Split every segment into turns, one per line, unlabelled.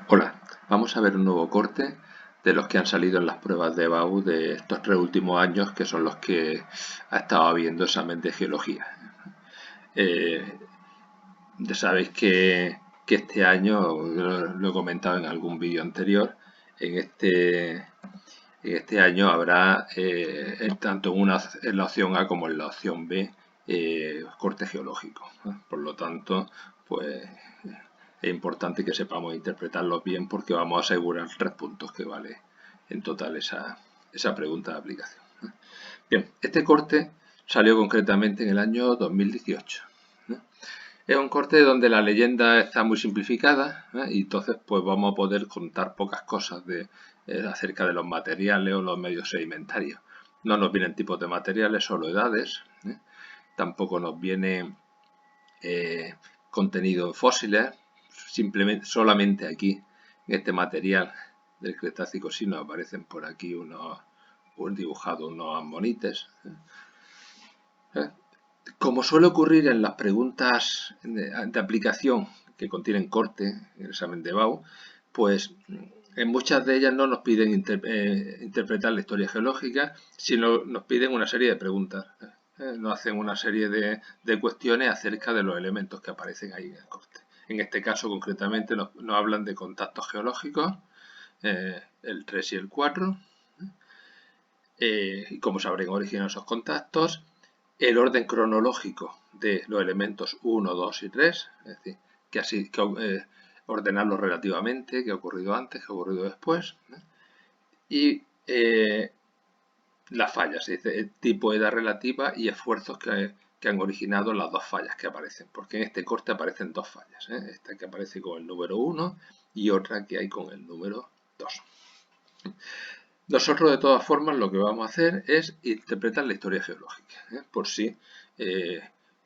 Hola, vamos a ver un nuevo corte de los que han salido en las pruebas de BAU de estos 3 últimos años, que son los que ha estado habiendo examen de geología. Ya sabéis que este año, lo he comentado en algún vídeo anterior, en este año habrá, tanto en la opción A como en la opción B, corte geológico. Por lo tanto, pues es importante que sepamos interpretarlos bien, porque vamos a asegurar 3 puntos que vale en total esa pregunta de aplicación. Bien, este corte salió concretamente en el año 2018. Es un corte donde la leyenda está muy simplificada, y entonces pues vamos a poder contar pocas cosas acerca de los materiales o los medios sedimentarios. No nos vienen tipos de materiales, solo edades. Tampoco nos viene contenido en fósiles. Solamente aquí, en este material del Cretácico, sí nos aparecen por aquí dibujados unos ammonites. Como suele ocurrir en las preguntas de aplicación que contienen corte en el examen de BAU, pues en muchas de ellas no nos piden interpretar la historia geológica, sino nos piden una serie de preguntas. Nos hacen una serie de cuestiones acerca de los elementos que aparecen ahí en el corte. En este caso, concretamente, nos hablan de contactos geológicos, el 3 y el 4, y cómo se habrían originado esos contactos, el orden cronológico de los elementos 1, 2 y 3, es decir, ordenarlos relativamente, qué ha ocurrido antes, qué ha ocurrido después, y las fallas, es decir, el tipo, edad relativa y esfuerzos que han originado las dos fallas que aparecen, porque en este corte aparecen dos fallas, esta que aparece con el número 1 y otra que hay con el número 2. Nosotros, de todas formas, lo que vamos a hacer es interpretar la historia geológica, por si,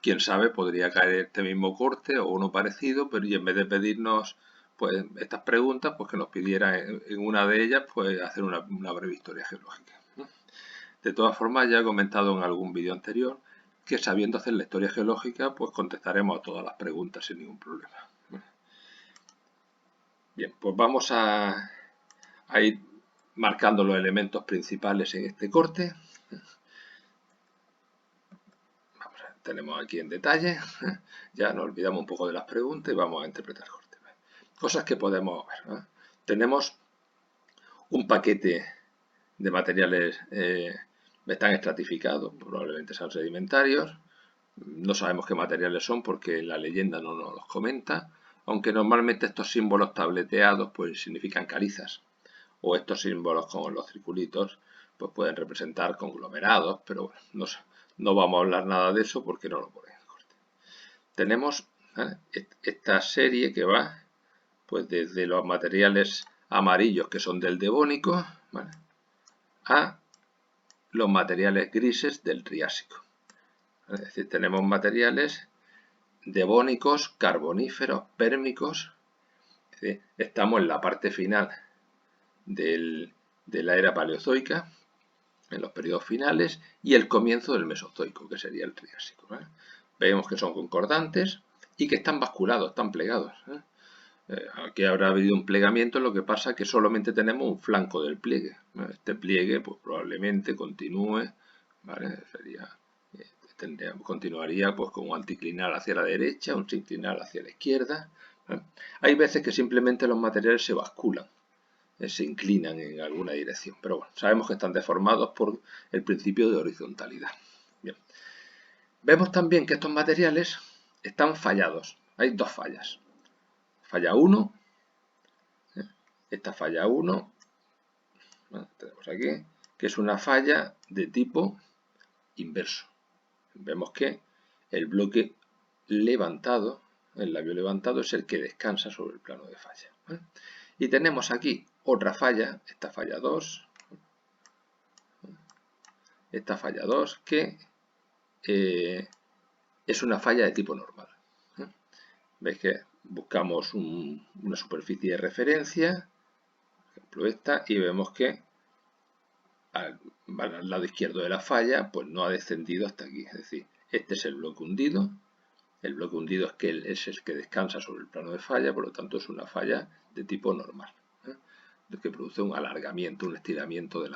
quién sabe, podría caer este mismo corte o uno parecido, pero y en vez de pedirnos pues estas preguntas, pues que nos pidiera en una de ellas pues hacer una breve historia geológica. De todas formas, ya he comentado en algún vídeo anterior que, sabiendo hacer la historia geológica, pues contestaremos a todas las preguntas sin ningún problema. Bien, pues vamos a ir marcando los elementos principales en este corte. Vamos a ver, tenemos aquí en detalle. Ya nos olvidamos un poco de las preguntas y vamos a interpretar el corte. Cosas que podemos ver. Tenemos un paquete de materiales, están estratificados, probablemente sean sedimentarios. No sabemos qué materiales son porque la leyenda no nos los comenta, aunque normalmente estos símbolos tableteados pues significan calizas, o estos símbolos como los circulitos pues pueden representar conglomerados, pero bueno, no vamos a hablar nada de eso porque no lo pone en el corte. Tenemos esta serie que va pues desde los materiales amarillos, que son del Devónico, ¿vale?, a los materiales grises del Triásico. Es decir, tenemos materiales devónicos, carboníferos, pérmicos. Es decir, estamos en la parte final de la era paleozoica, en los periodos finales, y el comienzo del Mesozoico, que sería el Triásico. Vemos que son concordantes y que están basculados, están plegados. Aquí habrá habido un plegamiento, lo que pasa es que solamente tenemos un flanco del pliegue. Este pliegue pues probablemente continúe, ¿vale? Continuaría pues con un anticlinal hacia la derecha, un sinclinal hacia la izquierda. Hay veces que simplemente los materiales se basculan, se inclinan en alguna dirección, pero bueno, sabemos que están deformados por el principio de horizontalidad. Bien. Vemos también que estos materiales están fallados. Hay dos fallas. Falla 1, esta falla 1, tenemos aquí, que es una falla de tipo inverso. Vemos que el bloque levantado, el labio levantado, es el que descansa sobre el plano de falla. Y tenemos aquí otra falla, esta falla 2, que es una falla de tipo normal. Veis que buscamos una superficie de referencia, por ejemplo esta, y vemos que al lado izquierdo de la falla pues no ha descendido hasta aquí. Es decir, este es el bloque hundido El bloque hundido es el que descansa sobre el plano de falla, por lo tanto es una falla de tipo normal, que produce un alargamiento, un estiramiento de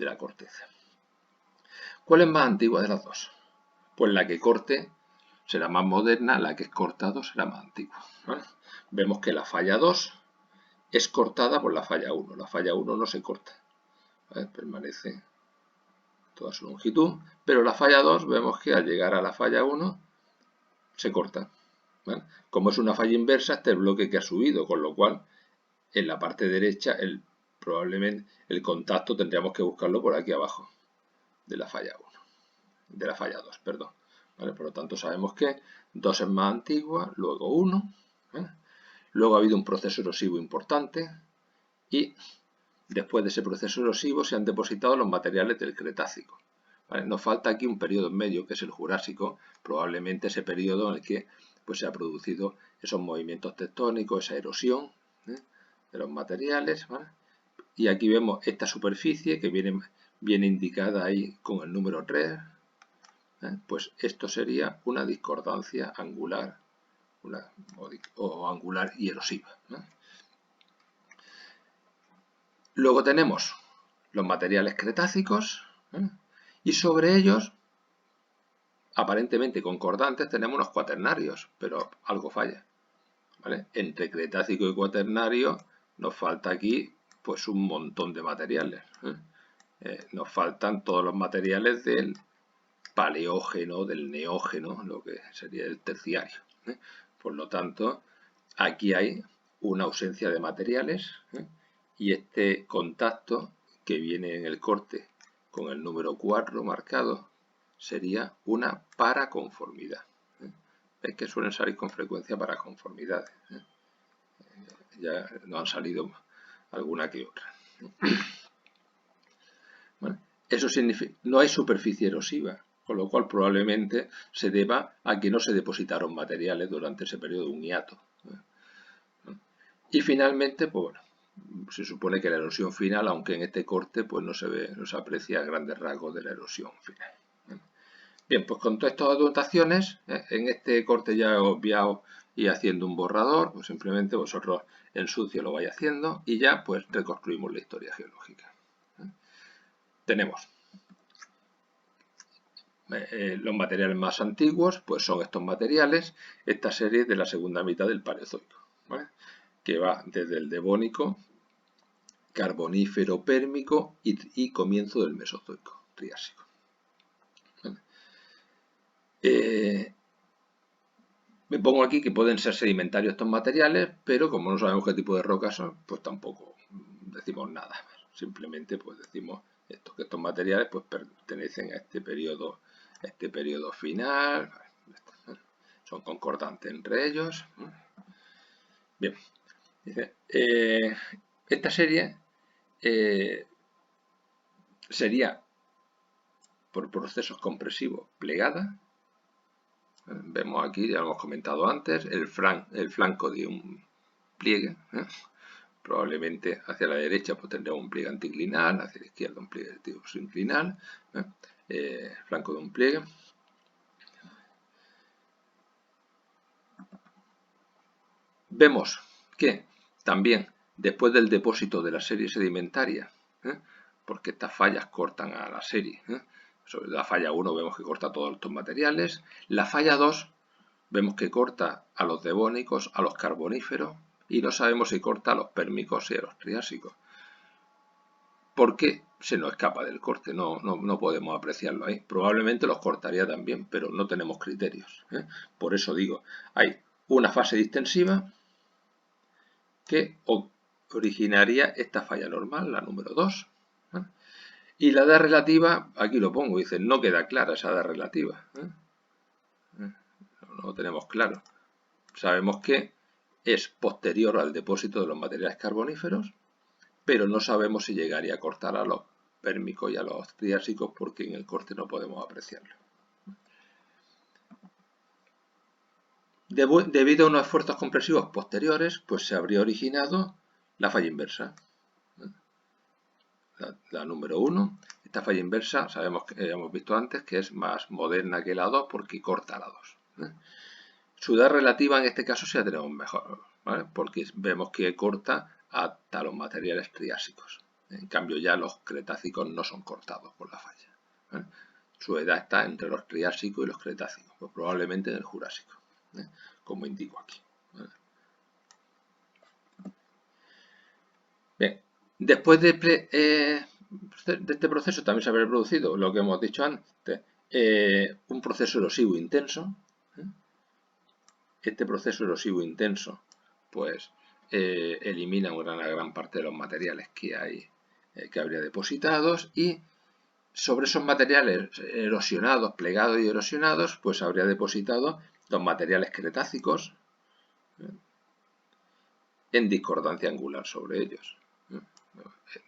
la corteza. ¿Cuál es más antigua de las dos? Pues la que corte será más moderna, la que es cortado será más antigua. Vemos que la falla 2 es cortada por la falla 1. La falla 1 no se corta, permanece toda su longitud, pero la falla 2 vemos que al llegar a la falla 1 se corta. Como es una falla inversa, este es el bloque que ha subido, con lo cual en la parte derecha probablemente el contacto tendríamos que buscarlo por aquí abajo de la falla 1, de la falla 2, perdón. Por lo tanto sabemos que 2 es más antigua, luego 1, luego ha habido un proceso erosivo importante y después de ese proceso erosivo se han depositado los materiales del Cretácico. Nos falta aquí un periodo en medio, que es el Jurásico, probablemente ese periodo en el que pues, se ha producido esos movimientos tectónicos, esa erosión de los materiales. Y aquí vemos esta superficie que viene indicada ahí con el número 3. Pues esto sería una discordancia angular o angular y erosiva. Luego tenemos los materiales cretácicos y sobre ellos, aparentemente concordantes, tenemos unos cuaternarios, pero algo falla. Entre cretácico y cuaternario nos falta aquí pues un montón de materiales. Nos faltan todos los materiales del paleógeno, del neógeno, lo que sería el terciario. Por lo tanto, aquí hay una ausencia de materiales y este contacto que viene en el corte con el número 4 marcado sería una paraconformidad. Es que suelen salir con frecuencia paraconformidades. Ya nos han salido alguna que otra. Eso significa no hay superficie erosiva, con lo cual probablemente se deba a que no se depositaron materiales durante ese periodo de un hiato. Y finalmente, pues bueno, se supone que la erosión final, aunque en este corte pues no se aprecia a grandes rasgos de la erosión final. Bien, pues con todas estas anotaciones, en este corte ya he obviado y haciendo un borrador, pues simplemente vosotros en sucio lo vais haciendo y ya pues reconstruimos la historia geológica. Tenemos los materiales más antiguos, pues son estos materiales, esta serie de la segunda mitad del Paleozoico, que va desde el Devónico, Carbonífero, Pérmico y comienzo del Mesozoico, Triásico. Me pongo aquí que pueden ser sedimentarios estos materiales, pero como no sabemos qué tipo de rocas son, pues tampoco decimos nada. Simplemente pues decimos esto, que estos materiales pues pertenecen a este periodo final, son concordantes entre ellos. Bien, dice, esta serie sería por procesos compresivos plegada. Vemos aquí, ya lo hemos comentado antes, el flanco de un pliegue. Probablemente hacia la derecha pues tendremos un pliegue anticlinal, hacia la izquierda un pliegue sinclinal, flanco de un pliegue. Vemos que también después del depósito de la serie sedimentaria, porque estas fallas cortan a la serie, sobre la falla 1 vemos que corta todos estos materiales, la falla 2 vemos que corta a los devónicos, a los carboníferos, y no sabemos si corta a los pérmicos y a los triásicos. Porque se nos escapa del corte, no podemos apreciarlo ahí. Probablemente los cortaría también, pero no tenemos criterios. Por eso digo, hay una fase distensiva que originaría esta falla normal, la número 2. Y la edad relativa, aquí lo pongo, dice, no queda clara esa edad relativa. No lo tenemos claro. Sabemos que es posterior al depósito de los materiales carboníferos, pero no sabemos si llegaría a cortar a los pérmicos y a los triásicos porque en el corte no podemos apreciarlo. Debido a unos esfuerzos compresivos posteriores, pues se habría originado la falla inversa. La número 1, esta falla inversa, sabemos que hemos visto antes que es más moderna que la 2 porque corta la 2. Su edad relativa en este caso sí la tenemos mejor, ¿vale? Porque vemos que corta hasta los materiales triásicos. En cambio ya los cretácicos no son cortados por la falla, ¿vale? Su edad está entre los triásicos y los cretácicos, pues probablemente en el jurásico, ¿eh? Como indico aquí, ¿vale? Bien, después de este proceso también se habrá producido lo que hemos dicho antes, un proceso erosivo intenso. Este proceso erosivo intenso pues elimina una gran parte de los materiales que hay que habría depositados, y sobre esos materiales erosionados, plegados y erosionados, pues habría depositado los materiales cretácicos en discordancia angular sobre ellos, en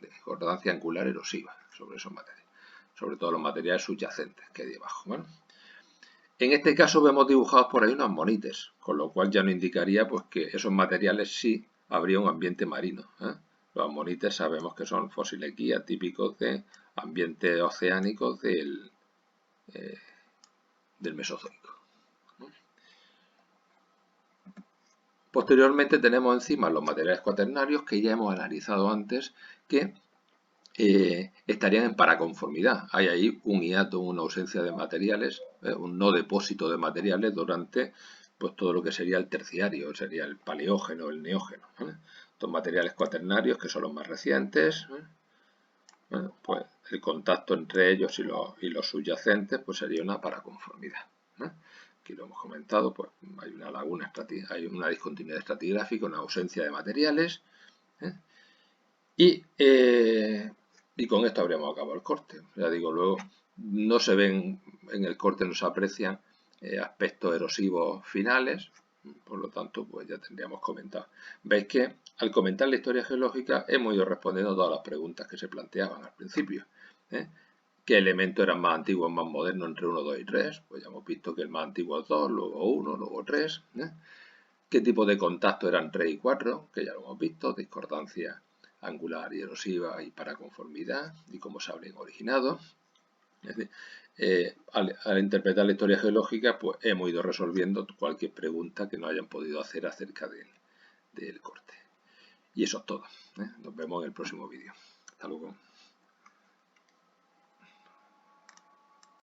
discordancia angular erosiva sobre esos materiales, sobre todo los materiales subyacentes que hay debajo, ¿vale? En este caso vemos dibujados por ahí unos monites, con lo cual ya nos indicaría pues, que esos materiales sí habría un ambiente marino, ¿eh? Los monites sabemos que son fósiles guía típicos de ambientes oceánicos del Mesozoico. Posteriormente tenemos encima los materiales cuaternarios que ya hemos analizado antes, que estarían en paraconformidad. Hay ahí un hiato, una ausencia de materiales, un no depósito de materiales durante pues, todo lo que sería el terciario, sería el paleógeno, el neógeno, ¿vale? Estos materiales cuaternarios, que son los más recientes, bueno, pues el contacto entre ellos y los subyacentes pues sería una paraconformidad, ¿eh? Aquí lo hemos comentado, pues hay una laguna, hay una discontinuidad estratigráfica, una ausencia de materiales, ¿eh? Y con esto habríamos acabado el corte. Ya digo, luego no se ven, en el corte no se aprecian aspectos erosivos finales, por lo tanto, pues ya tendríamos comentado. Veis que al comentar la historia geológica hemos ido respondiendo a todas las preguntas que se planteaban al principio, ¿eh? ¿Qué elementos eran más antiguos, más modernos entre 1, 2 y 3? Pues ya hemos visto que el más antiguo es 2, luego 1, luego 3. ¿Qué tipo de contacto eran 3 y 4? Que ya lo hemos visto, discordancia angular y erosiva y paraconformidad, y cómo se habrían originado. Es decir, al interpretar la historia geológica, pues hemos ido resolviendo cualquier pregunta que nos hayan podido hacer acerca del corte. Y eso es todo, ¿eh? Nos vemos en el próximo vídeo. Hasta luego.